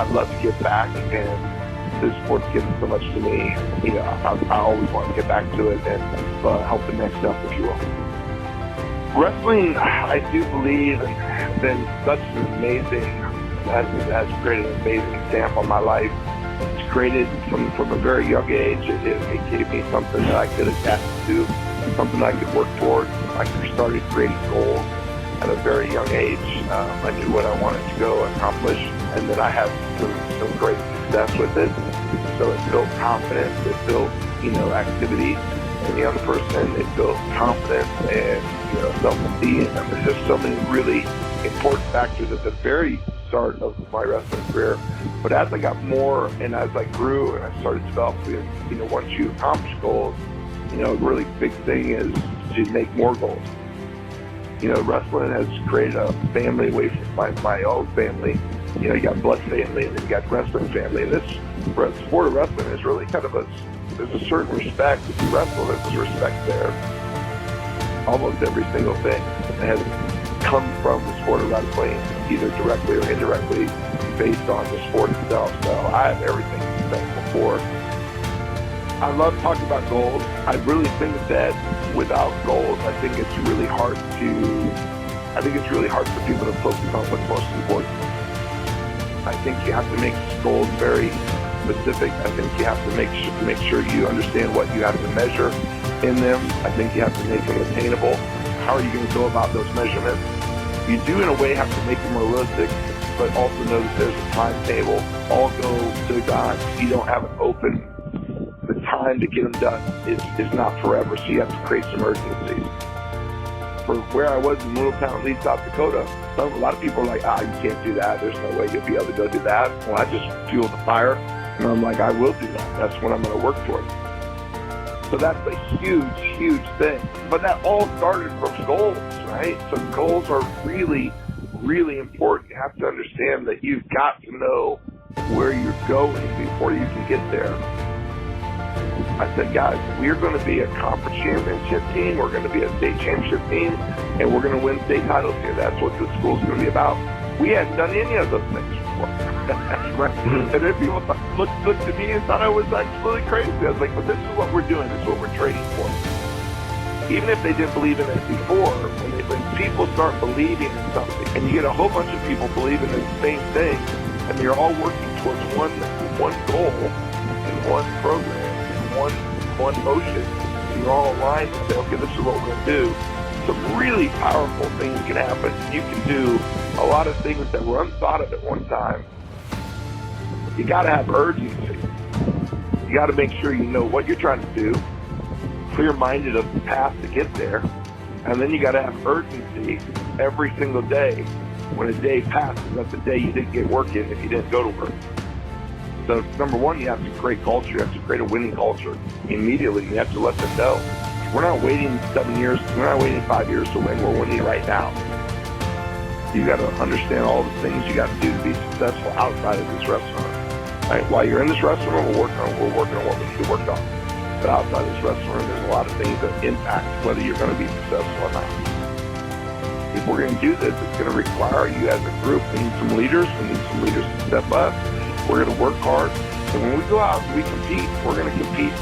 I'd love to give back, and this sport's given so much to me. You know, I always want to get back to it and help the next step, if you will. Wrestling, I do believe, has been such an amazing, has created an amazing stamp on my life. It's created from a very young age. It gave me something that I could attach to, something I could work towards. I started creating goals at a very young age. I knew what I wanted to go accomplish, and then I had some great success with it. So it built confidence, it built, activity in the young person, it built confidence and, self-esteem. I mean, there's so many really important factors at the very start of my wrestling career. But as I got more and as I grew and I started developing, once you accomplish goals, a really big thing is to make more goals. Wrestling has created a family away from my own family. You got blood family and then you got wrestling family. And this sport of wrestling is really kind of there's a certain respect. If you wrestle, there's a respect there. Almost every single thing has come from the sport of wrestling, either directly or indirectly, based on the sport itself. So I have everything to be thankful for. I love talking about goals. I really think that without goals, I think it's really hard for people to focus on what's most important. I think you have to make goals very specific. I think you have to make sure you understand what you have to measure in them. I think you have to make them attainable. How are you going to go about those measurements? You do, in a way, have to make them realistic, but also know that there's a timetable. All go to God. You don't have an open. The time to get them done is not forever, so you have to create some urgency. For where I was in Little Town, Lee, South Dakota, a lot of people are like, you can't do that. There's no way you'll be able to go do that. Well, I just fueled the fire, and I'm like, I will do that. That's what I'm going to work towards. So that's a huge, huge thing. But that all started from goals, right? So goals are really, really important. You have to understand that you've got to know where you're going before you can get there. I said, guys, we're going to be a conference championship team, we're going to be a state championship team, and we're going to win state titles here. That's what the school's going to be about. We hadn't done any of those things before. Right? And then people looked at me and thought I was absolutely crazy. I was like, but this is what we're doing. This is what we're training for. Even if they didn't believe in it before, when people start believing in something, and you get a whole bunch of people believing in the same thing, and they're all working towards one goal in one program, one motion, you're all aligned and say, okay, this is what we're going to do. Some really powerful things can happen. You can do a lot of things that were unthought of at one time. You got to have urgency. You got to make sure you know what you're trying to do, clear-minded of the path to get there, and then you got to have urgency every single day. When a day passes, that's the day you didn't get work in if you didn't go to work. So number one, you have to create culture. You have to create a winning culture immediately. You have to let them know. We're not waiting 7 years. We're not waiting 5 years to win. We're winning right now. You got to understand all the things you got to do to be successful outside of this restaurant. Right? While you're in this restaurant, we're working on what we need to work on. But outside this restaurant, there's a lot of things that impact whether you're going to be successful or not. If we're going to do this, it's going to require you as a group. We need some leaders. We need some leaders to step up. We're going to work hard. And when we go out and we compete, we're going to compete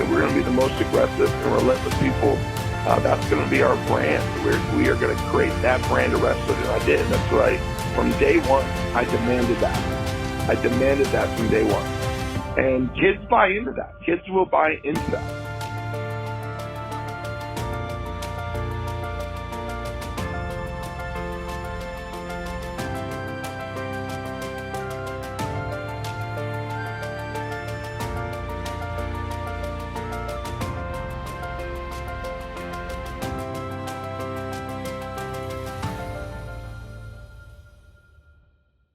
we're going to be the most aggressive and relentless people. That's going to be our brand. We are going to create that brand of wrestling, and I did. That's what from day one, I demanded that. I demanded that from day one. And kids buy into that. Kids will buy into that.